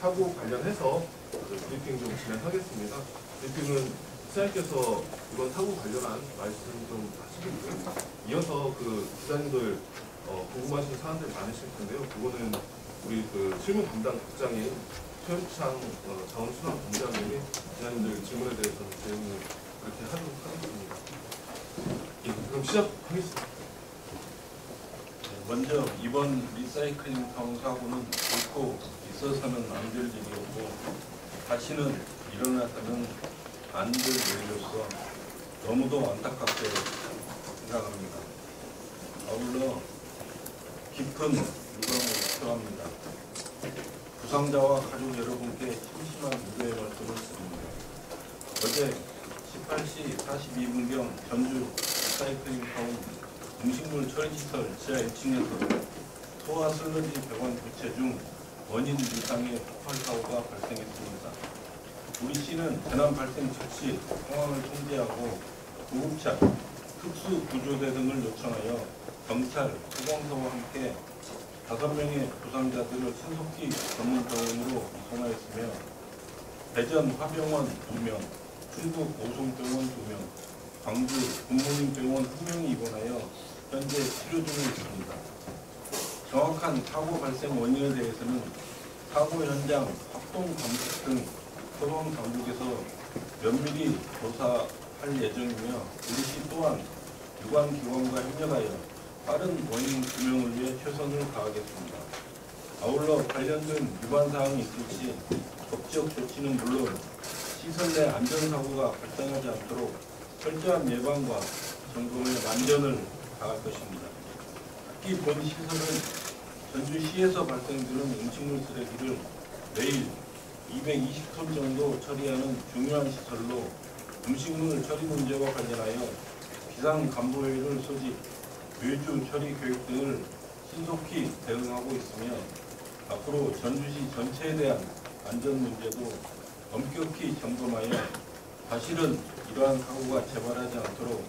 사고 관련해서 브리핑 좀 진행하겠습니다. 브리핑은 시장님께서 이번 사고 관련한 말씀 좀 하시고요. 이어서 기자님들 궁금하신 사안들 많으실 텐데요. 그거는 우리 실무 담당 국장인 최현창 자원순환본부장님이 기자님들 질문에 대해서는 질문을 그렇게 하도록 하겠습니다. 예, 그럼 시작하겠습니다. 먼저 이번 리사이클링 타운 사고는 결코 있어서는 안 될 일이었고 다시는 일어나서는 안 될 일로서 너무도 안타깝게 생각합니다. 아울러 깊은 유감을 표합니다. 부상자와 가족 여러분께 심심한 위로의 말씀을 드립니다. 어제 18시 42분경 전주 리사이클링 타운 음식물 처리시설 지하 1층에서 소화 슬러지 배관 교체 중 원인 이상의 폭발 사고가 발생했습니다. 우리 시는 재난 발생 즉시 상황을 통제하고 구급차, 특수구조대 등을 요청하여 경찰, 소방서와 함께 5명의 부상자들을 신속히 전문병원으로 이송하였으며 대전 화병원 2명, 충북 오송병원 2명, 광주 굿모닝병원 1명이 입원하여 현재 치료 중에 있습니다. 정확한 사고 발생 원인에 대해서는 사고 현장 합동 감식 등 소방 당국에서 면밀히 조사할 예정이며 우리 시 또한 유관기관과 협력하여 빠른 원인 규명을 위해 최선을 다하겠습니다. 아울러 관련된 위반 사항이 있을 시 법적 조치는 물론 시설 내 안전사고가 발생하지 않도록 철저한 예방과 점검에 만전을 다할 것입니다. 특히 본 시설은 전주시에서 발생되는 음식물 쓰레기를 매일 220톤 정도 처리하는 중요한 시설로 음식물 처리 문제와 관련하여 비상간부회의를 소집, 외주 처리 교육 등을 신속히 대응하고 있으며 앞으로 전주시 전체에 대한 안전 문제도 엄격히 점검하여 다시는 이러한 사고가 재발하지 않도록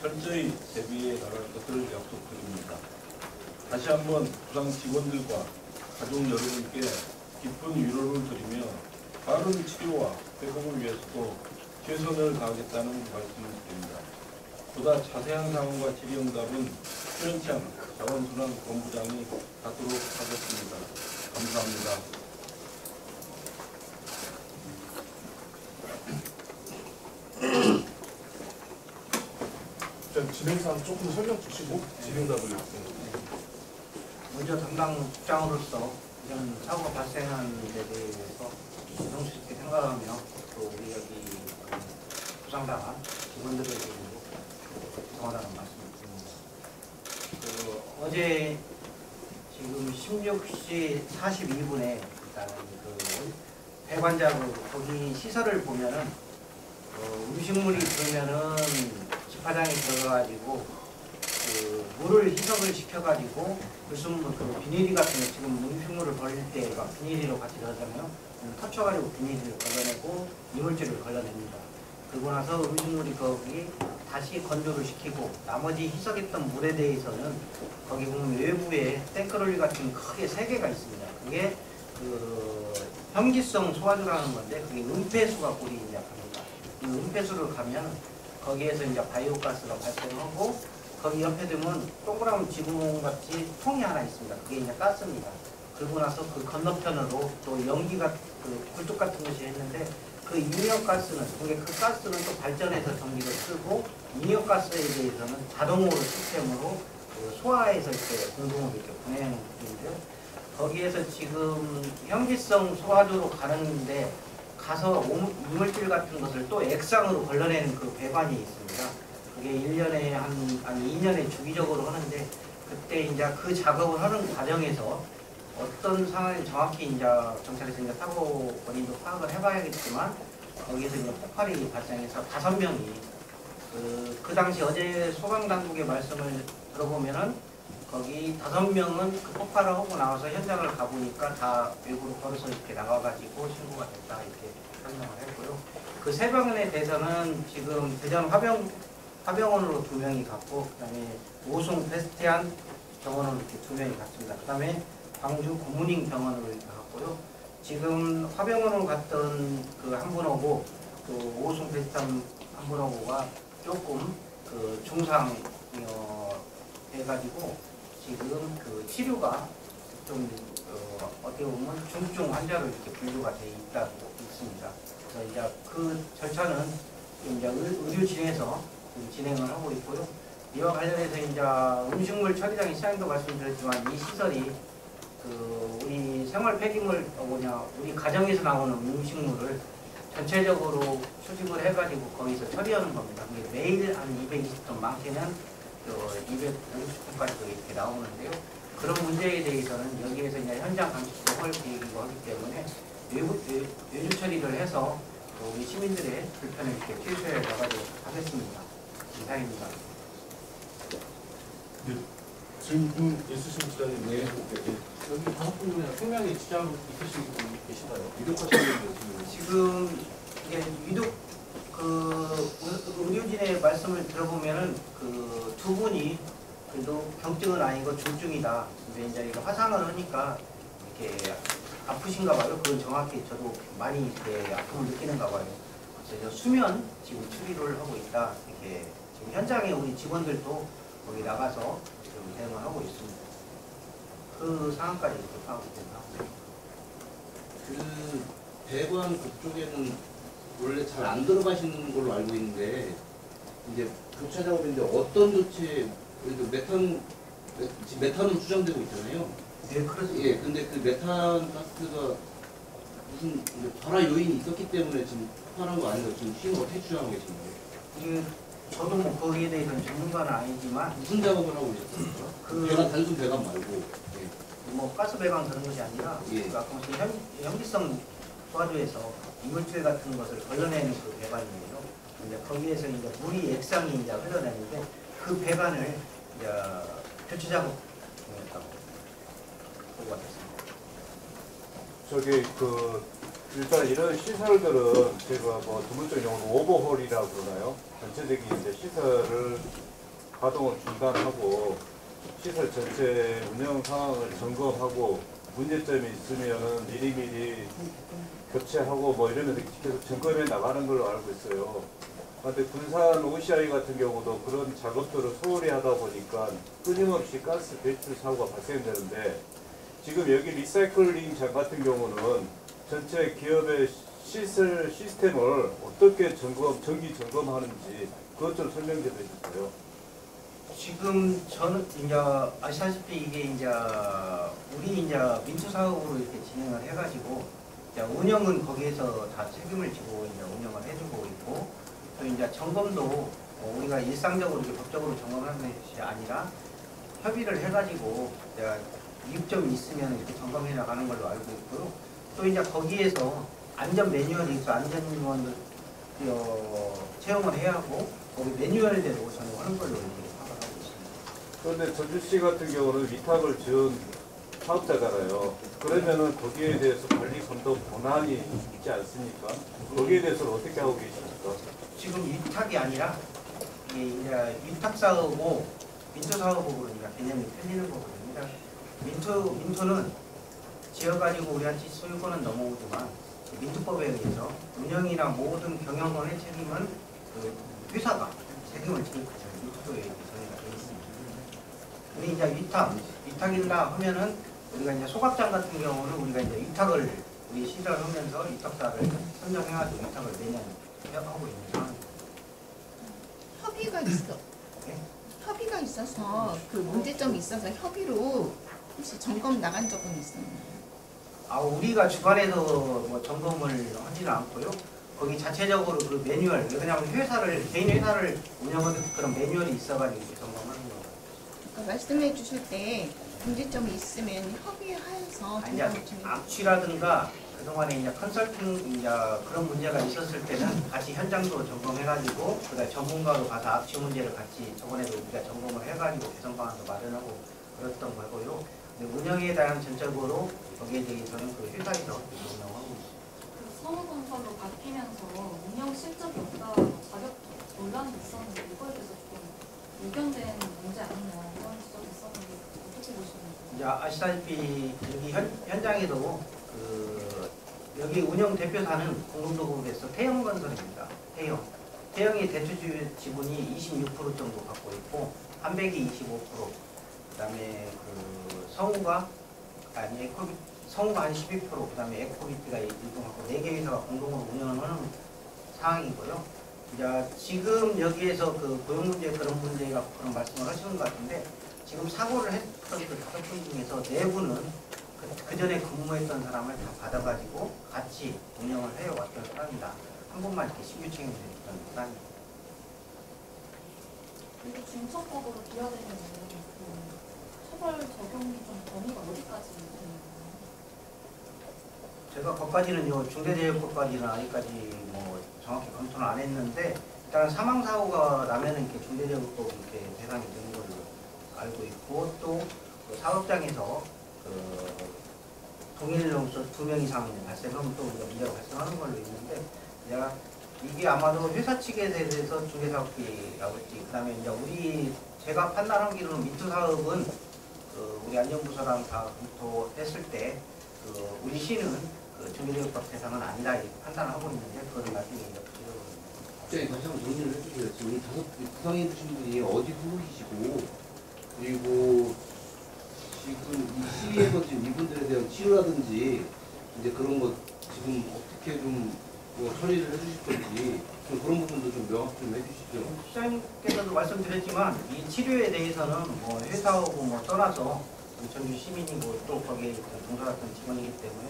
철저히 대비해 나갈 것을 약속드립니다. 다시 한번 부상 직원들과 가족 여러분께 깊은 위로를 드리며 빠른 치료와 회복을 위해서도 최선을 다하겠다는 말씀을 드립니다. 보다 자세한 상황과 질의응답은 최현창 자원순환본부장이 하도록 하겠습니다. 감사합니다. 진행사항 조금 설명 주시고 질의응답을 먼저 담당 국장으로서 이런 사고가 발생한 데 대해서 정수 있게 생각하며 또 우리 여기 부상당한 직원들에게 죄송하다는 말씀을 드립니다. 어제 지금 16시 42분에 일단 배관자로 거기 시설을 보면은 음식물이 들면은 집화장에 들어가가지고 물을 희석을 시켜가지고 무슨 비닐이 같은 거 지금 음식물을 걸릴 때 비닐로 같이 넣잖아요. 터쳐가지고 비닐을 걸러내고 이물질을 걸러냅니다. 그러고 나서 음식물이 거기 다시 건조를 시키고 나머지 희석했던 물에 대해서는 거기 보면 외부에 탱크롤리 같은 크게 3개가 있습니다. 그게 현기성 소화주라는 건데 그게 은폐수가 꼴이 이제 갑니다. 이 은폐수를 가면 거기에서 이제 바이오가스가 발생하고 거기 옆에 두면 동그라미 지붕같이 통이 하나 있습니다. 그게 이제 가스입니다. 그러고 나서 그 건너편으로 또 연기가 굴뚝 같은 것이 있는데 그 인력가스는 그 가스는 또 발전해서 전기를 쓰고 인력가스에 대해서는 자동으로 시스템으로 소화해서 이렇게 공동으로 이렇게 보내는 중인데요. 거기에서 지금 현기성 소화조로 가는데 가서 이물질 같은 것을 또 액상으로 걸러내는 그 배관이 있습니다. 그게 1년에 한 2년에 주기적으로 하는데 그때 이제 그 작업을 하는 과정에서 어떤 상황이 정확히 이제 경찰에서 이제 사고 원인도 파악을 해봐야겠지만 거기에서 이제 폭발이 발생해서 5명이 그 당시 어제 소방당국의 말씀을 들어보면은 거기 5명은 그 폭발을 하고 나와서 현장을 가보니까 다 외부로 걸어서 이렇게 나와가지고 신고가 됐다 이렇게 설명을 했고요. 그 3명에 대해서는 지금 대전 화병원으로 2명이 갔고 그다음에 오송 베스티안 병원으로 이렇게 2명이 갔습니다. 그다음에 광주 굿모닝 병원으로 이렇게 갔고요. 지금 화병원으로 갔던 그 한 분하고 또 오송 베스탐 한 분하고가 조금 그 중상 해가지고 지금 그 치료가 좀 어떻게 보면 중증 환자로 이렇게 분류가 돼 있다고 있습니다. 그래서 이제 그 절차는 이제 의료진에서 진행을 하고 있고요. 이와 관련해서 이제 음식물 처리장 시장도 말씀드렸지만 이 시설이 그 우리 생활 폐기물 우리 가정에서 나오는 음식물을 전체적으로 수집을 해가지고 거기서 처리하는 겁니다. 매일 한 220톤, 많게는 250톤까지도 이렇게 나오는데요. 그런 문제에 대해서는 여기에서 이제 현장 감식도 할 계획이고 하기 때문에 외주 처리를 해서 우리 시민들의 불편을 이렇게 최소화해 나가도록 하겠습니다. 이상입니다. 질문 있으신 기자님. 네. 여기 5분 중에 3명이 지장 있으신 분이 계신가요? 이동하시는 분 지금 이게 유독 그 의료진의 말씀을 들어보면은 그 두 분이 그래도 경증은 아니고 중증이다. 근데 이제 이거 화상을 하니까 이렇게 아프신가 봐요. 그건 정확히 저도 많이 이렇게 아픔을 느끼는가 봐요. 그래서 수면 지금 추리를 하고 있다. 이렇게 지금 현장에 우리 직원들도 거기 나가서 지금 대응을 하고 있습니다. 그 상황까지 이렇게 파악이 된다. 그 배관 그쪽에는 원래 잘 안 들어가시는 걸로 알고 있는데 이제 교차 작업인데 어떤 조치 그래도 지금 메탄으로 추정되고 있잖아요. 네, 그렇습니다. 예, 근데 그 메탄 가스가 무슨 이제 발화 요인이 있었기 때문에 지금 폭발한 거 아니고 지금 시는 어떻게 추정하고 계신가요? 이게 저도 뭐 거기에 대해서는 전문가는 아니지만 무슨 작업을 하고 계셨습니까? 그- 배관 단순 배관 말고. 예. 뭐 가스 배관 그런 것이 아니라 예. 그 아까 말씀 현기성 도와줘에서 이물질 같은 것을 걸러내는 그 배관이에요. 이제 거기에서 이제 물이 액상이 이제 흘러내는데 그 배관을 이제 교체 작업했다고 보고 왔습니다. 저기 일단 이런 시설들은 제가 뭐 전문적 용어로 오버홀이라고 그러나요? 전체적인 이제 시설을 가동을 중단하고 시설 전체 운영 상황을 점검하고 문제점이 있으면은 미리미리 교체하고 뭐 이러면서 계속 점검해 나가는 걸로 알고 있어요. 그런데 군산 OCI 같은 경우도 그런 작업들을 소홀히 하다 보니까 끊임없이 가스 배출 사고가 발생되는데 지금 여기 리사이클링장 같은 경우는 전체 기업의 시스템을 어떻게 정기 점검하는지 그것 좀 설명 좀 해주세요. 지금 저는 이제 아시다시피 이게 이제 우리 이제 민투 사업으로 이렇게 진행을 해가지고 이제 운영은 거기에서 다 책임을 지고 이제 운영을 해주고 있고 또 이제 점검도 우리가 일상적으로 이렇게 법적으로 점검하는 것이 아니라 협의를 해가지고 이제 이익점이 있으면 이렇게 점검해 나가는 걸로 알고 있고요. 또 이제 거기에서 안전 매뉴얼이 있어 안전요원을 채용을 해야 하고 거기 매뉴얼대로 적용하는 걸로 이렇게 파악을 하고 있습니다. 그런데 전주시 같은 경우는 위탁을 지은 사업자잖아요. 그러면은 거기에 대해서 관리 감독 권한이 있지 않습니까? 거기에 대해서는 어떻게 하고 계십니까? 지금 위탁이 아니라 이게 이제 위탁 사업하고 민투 사업하고 이제 개념이 틀리는 거거든요. 민투는 지어가지고 우리한테 소유권은 넘어오지만 민투법에 의해서 운영이나 모든 경영권의 책임은 그 회사가 책임을 지고 민투법에 정해가 되어 있습니다. 우리 이제 위탁이라 하면은 우리가 이제 소각장 같은 경우는 우리가 이제 위탁을 우리 시설을 하면서 위탁사를 선정해가지고 위탁을 매년 하고 있는 상황입니다. 협의가 있어. 네? 협의가 있어서 그 문제점이 있어서 협의로 혹시 점검 나간 적은 있었나요? 우리가 주관해서 뭐 점검을 하지는 않고요. 거기 자체적으로 그 매뉴얼, 왜냐하면 개인 회사를 운영하는 그런 매뉴얼이 있어가지고 점검하는 거예요. 그러니까 말씀해 주실 때 문제점이 있으면 협의해서 이제 점검을 좀 악취라든가 그동안에 이제 컨설팅 이제 그런 문제가 있었을 때는 같이 현장도 점검해가지고 그다음 전문가로 가서 악취 문제를 같이 저번에도 우리가 점검을 해가지고 개선 방안도 마련하고 그랬던 거고요. 근데 운영에 대한 전적으로 거기에 대해서는 그 회사에서 운영하고 있습니다. 그 선후건설로 바뀌면서 운영 실적이 없다고 자격 논란이 있었는데 이거에 대해서 좀 의견된 문제 아니냐 이런 지적이 있었는데 어떻게 보시는지? 이제 아시다시피 여기 현장에도 그 여기 운영 대표사는 공동도급에서 태영건설입니다. 태영이 대출 지분이 26% 정도 갖고 있고 한백이 25%, 그다음에 그 성우가 한 12%, 그다음에 에코비트가 1등하고 4개 회사가 공동으로 운영하는 상황이고요. 이제 지금 여기에서 그 고용 문제 그런 문제가 그런 말씀을 하시는 것 같은데 지금 사고를 했던 그 5분 중에서 4분은 그 전에 근무했던 사람을 다 받아가지고 같이 운영을 해왔던 사람이다. 한 번만 이렇게 신규 책임을 졌던 사람입니다. 그리고 중천법으로 비화되면 처벌 적용이 좀 범위가 어디까지 되는 제가 거기까지는 중대재해법까지는 아직까지 뭐 정확히 검토는 안 했는데 일단 사망사고가 나면은 이렇게 중대재해법 이렇게 대상이 되는 걸로 알고 있고 또그 사업장에서 그 동일용서 2명 이상 발생하면 또 문제가 발생하는 걸로 있는데 내가 이게 아마도 회사 측에 대해서 중개사업비라고 했지. 그다음에 이제 제가 판단하기로는 민투 사업은 그 우리 안전부서랑 다 검토했을 때 그 우리 시는 그 중개재해법 대상은 아니다 이렇게 판단을 하고 있는데 그거는 나중에 이제 갑자기 다시 한번 정리를 해주세요. 지금 우리 구성해 주신 분이 어디 후보이시고 그리고 지금 이 시위에서 지금 이분들에 대한 치료라든지 이제 그런 거 지금 어떻게 뭐 처리를 해주실 건지 좀 그런 부분도 좀 명확히 좀 해주시죠. 시장님께서도 말씀드렸지만 이 치료에 대해서는 뭐 회사하고 뭐 떠나서 전주 시민이고 또 거기에 종사했던 직원이기 때문에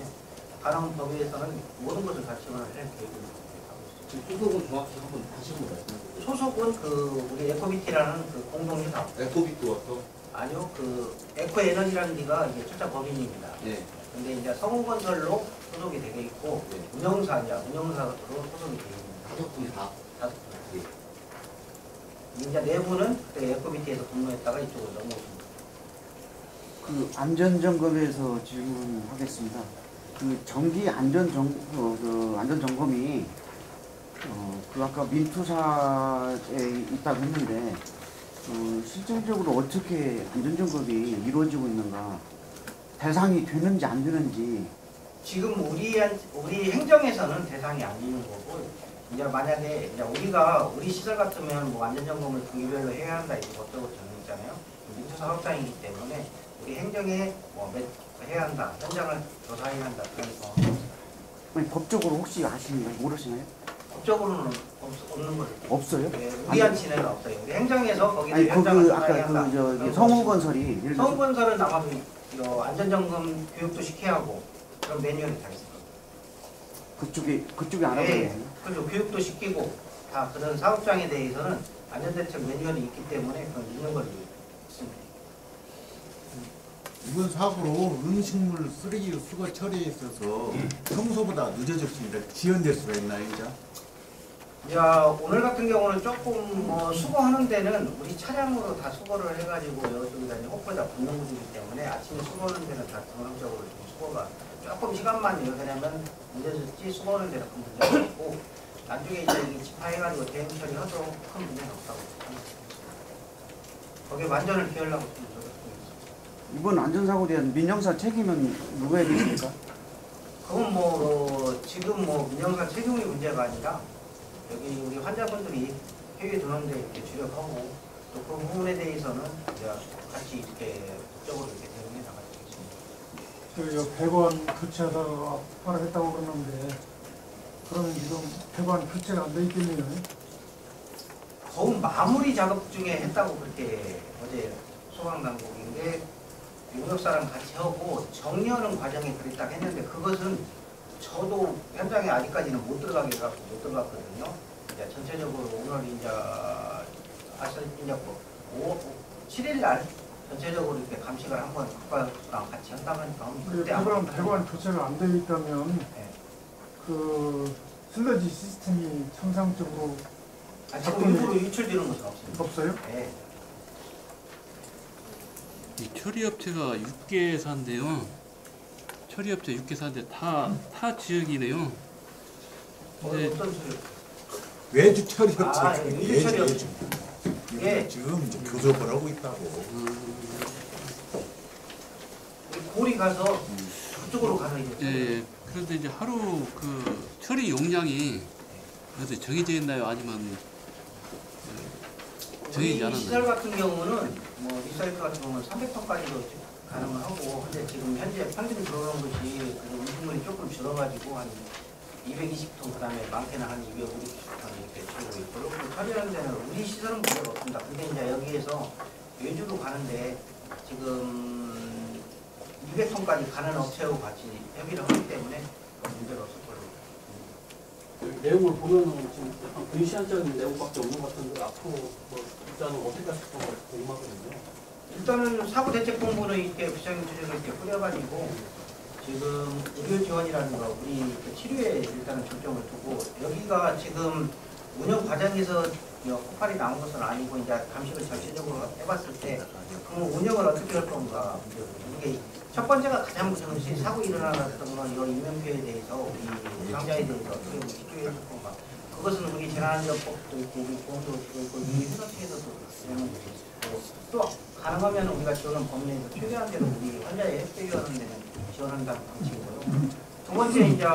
가능 범위에서는 모든 것을 다 지원을 할 계획을 하고 있습니다. 소속은 정확히 한번 다시 한번 말씀해 주세요. 소속은 그 우리 에코비티라는 그 공동회사. 에코비트 와서 아니요, 그 에코에너지라는 데가 이제 출자 법인입니다. 네. 근데 이제 성우건설로 소속이 되어 있고 네. 운영사로 소속이 되어 있습니다. 5분이 다. 5분. 이제 4분은 그 에코비티에서 근무했다가 이쪽으로 넘어오십니다. 그 안전점검에서 질문하겠습니다. 그 정기 안전점검이 그 아까 민투사에 있다고 했는데 실질적으로 어떻게 안전점검이 이루어지고 있는가, 대상이 되는지 안 되는지. 지금 우리 행정에서는 대상이 아니는 거고 이제 만약에 이제 우리 시설 같으면 뭐 안전점검을 분기별로 해야 한다 이거 어쩌고 저쩌고 있잖아요. 민투사 사업장이기 때문에 우리 행정에 뭐 해야 한다, 현장을 조사해야 한다 그런 거. 아니, 법적으로 혹시 아시나요? 모르시나요? 법적으로는 없는 거죠. 없어요? 네, 우리한 진해는 없어요. 우리 행정에서 거기서 아니 현장을 그 조사해야 아까 한다. 그 성우건설이 예를 들어서 성우건설은 아마도 안전점검 교육도 시켜야 하고 그런 매뉴얼이 다 있어요. 그쪽에 알아봐야 네, 돼요. 그리고 교육도 시키고 다 그런 사업장에 대해서는 안전대책 매뉴얼이 있기 때문에 그건 있는 걸로 있습니다. 이번 사고로 음식물 쓰레기 수거 처리에 있어서 평소보다 늦어졌습니다. 지연될 수가 있나요, 이제? 자, 오늘 같은 경우는 조금 뭐 수거하는 데는 우리 차량으로 다 수거를 해가지고 여기다 이제 혹보다 붙는 곳이기 때문에 아침에 수거하는 데는 다 전원적으로 좀 수거가 조금 시간만 요새냐면 늦어졌지 수거하는 데는 큰 문제가 없고 나중에 이제 이게 집화해가지고 대응 처리하도록 큰 문제는 없다고 생각합니다. 거기에 완전을 기하려고 좀 노력하고 있습니다. 이번 안전사고에 대한 민형사 책임은 누구에 계십니까? 그건 뭐 지금 뭐 민영사 책임의 문제가 아니라 여기 우리 환자분들이 해외 도는데 이렇게 주력하고 또 그 부분에 대해서는 이제 같이 이렇게 적극적으로 이렇게 대응해 나가겠습니다. 100원 교체하다가 폭발했다고 그러는데 그러면 지금 100원 교체가 안 돼 있겠네요. 거의 마무리 작업 중에 했다고 그렇게 어제 소방당국인데 용역사랑 같이 하고 정리하는 과정에 그랬다고 했는데 그것은 저도 현장에 아직까지는 못 들어가게 해서 못 들어갔거든요. 이제 전체적으로 오늘 이제 아시다시피 이제 7일 날 전체적으로 이렇게 감식을 한번 국가랑 같이 한다고 하니까 그때 그럼 100원 교체가 안 돼 있다면 네. 그 슬러지 시스템이 정상적으로 지금 일부러 유출되는 것은 없습니다. 없어요? 네. 이 처리업체가 6개사인데요. 처리업체 6개사인데 타 지역이네요. 근데 어떤 소리? 외주 처리업체. 외주 처리업체. 예. 지금 이제 교섭을 하고 있다고. 고리 가서 그쪽으로 가서 이제. 예, 그런데 이제 하루 그 처리 용량이 어디 정해져 있나요? 아니면 정해지지 우리 시설 않았나요? 같은 경우는 뭐 리사이클 같은 경우는 300톤까지도 가능을 하고, 근데 지금 현재 평균 들어오는 것이 그 음식물이 조금 줄어가지고 한 220톤, 그다음에 많게는 한 250톤 이렇게 줄고 있고요. 그 처리하는 데는 우리 시설은 문제가 없습니다. 근데 이제 여기에서 외주로 가는데 지금 200톤까지 가는 업체하고 같이 협의를 하기 때문에 문제가 없을 걸로. 내용을 보면은 지금 약간 근시안적인 내용밖에 없는 것 같은데 앞으로 뭐 일단은 어떻게 하실 건가 궁금하거든요. 일단은 사고대책본부는 이렇게 부장님들을 이렇게 뿌려가지고 지금 의료 지원이라든가 우리 그 치료에 일단은 중점을 두고, 여기가 지금 운영 과정에서 폭발이 나온 것은 아니고 이제 감식을 전체적으로 해봤을 때 그럼 운영을 어떻게 할 건가 이게 첫 번째가 가장 무서운 것이 사고 일어나던 건 이런 인명피해에 대해서 우리 상자에 대해서 어떻게 치료해 줄 건가. 그것은 우리 재난안전법도 있고 우리 보험도 있고 이 회사측에서도 진행을 되고, 또 가능하면 우리가 지원하는 범위 내에서 최대한 대로 우리 환자의 협조하는 데는 지원한다는 방식이고요. 두 번째 이제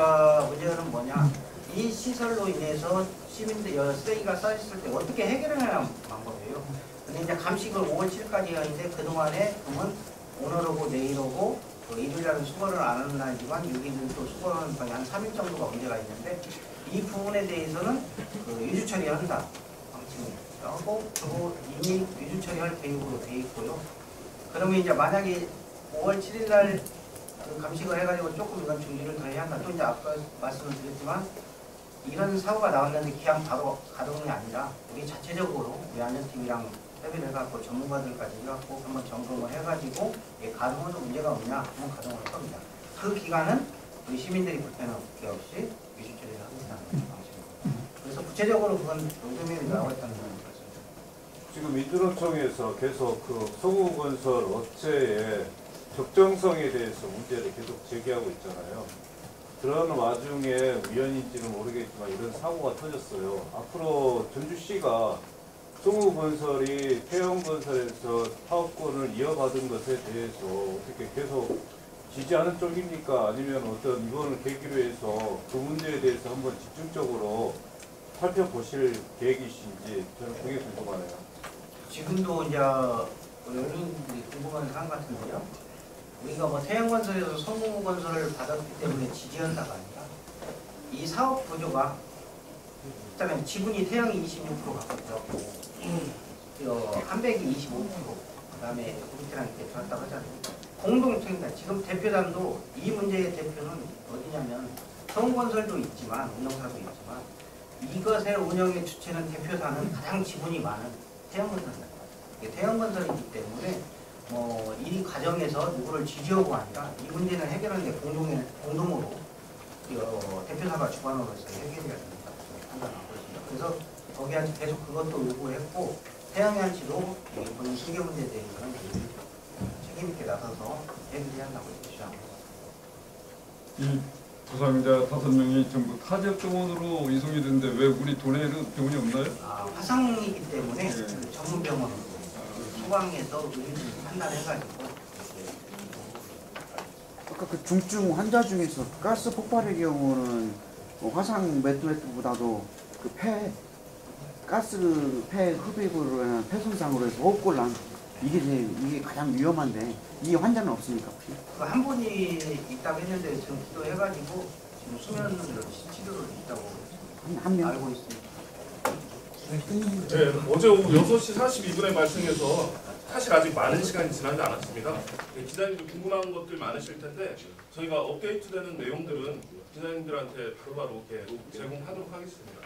문제는 뭐냐, 이 시설로 인해서 시민들 쓰레기가 쌓였을 때 어떻게 해결하는 방법이에요. 근데 이제 감식을 5월 7일까지 하는데 그동안에 그러면 오늘 오고 내일 오고 일요일날은 수거를 안 하는 날이지만 6일은 또 수거하는 방이 한 3일 정도가 문제가 있는데, 이 부분에 대해서는 유주 처리한다 방침이고, 또 이미 유주 처리할 계획으로 돼 있고요. 그러면 이제 만약에 5월 7일날 감식을 해가지고 조금 이건 준비를 더 해야 한다. 또 이제 아까 말씀을 드렸지만 이런 사고가 나왔는데 기한 바로 가동이 아니라 우리 자체적으로 우리 안전팀이랑 협의를 해갖고 전문가들까지 해갖고 한번 점검을 해가지고 가동에도 문제가 없냐 한번 가동을 할 겁니다. 그 기간은 우리 시민들이 불편함 없이 유지 처리를 하겠다는 방식입니다. 그래서 구체적으로 그건 노조명이 나와 있다는 말씀입니다. 지금 민주노총에서 계속 그 성우건설 업체의 적정성에 대해서 문제를 계속 제기하고 있잖아요. 그런 와중에 우연인지는 모르겠지만 이런 사고가 터졌어요. 앞으로 전주시가 성우건설이 태영건설에서 사업권을 이어받은 것에 대해서 어떻게 계속 지지하는 쪽입니까? 아니면 어떤 이번을 계기로 해서 그 문제에 대해서 한번 집중적으로 살펴보실 계획이신지 저는 그게 궁금하네요. 지금도 이제 여러분들이 궁금한 사항 같은데요. 우리가 뭐 태양건설에서 성공건설을 받았기 때문에 지지한다가 아니라 이 사업 구조가 일단은 지분이 태양이 26% 갖고 있었고 한백이 25%, 그다음에 우리랑 이렇게 들었다고 하잖아요. 공동체입니다. 지금 대표단도 이 문제의 대표는 어디냐면 성공건설도 있지만 운영사도 있지만 이것의 운영의 주체는 대표사는 가장 지분이 많은 태양건설입니다. 태양건설이기 때문에 뭐 이 과정에서 누구를 지지하고 아니라 이 문제는 해결하는 게 공동으로 대표사가 주관으로서 해결해야 된다 판단하고 있습니다. 그래서 거기한테 계속 그것도 요구했고 태양양치도 본인 수계 문제에 대해서는 책임 있게 나서서 해결해야 한다고 주장하고 있습니다. 이 부상자 5명이 전부 타지역 병원으로 이송이 됐는데 왜 우리 도내에는 병원이 없나요? 화상이기 때문에 그 전문 병원으로 소방에서 의료진 판단해가지고. 아까 그 중증 환자 중에서 가스 폭발의 경우는 화상 매트보다도 그 가스 폐 흡입으로 인한 폐 손상으로 해서 호흡곤란 이게 가장 위험한데 이 환자는 없습니까 혹시? 한 분이 있다고 했는데 지금 기도해가지고 지금 수면 치료를 있다고 한 명? 알고 있습니다. 네, 어제 오후 6시 42분에 발생해서 사실 아직 많은 시간이 지나지 않았습니다. 기자님들 궁금한 것들 많으실 텐데 저희가 업데이트되는 내용들은 기자님들한테 바로바로 이렇게 제공하도록 하겠습니다.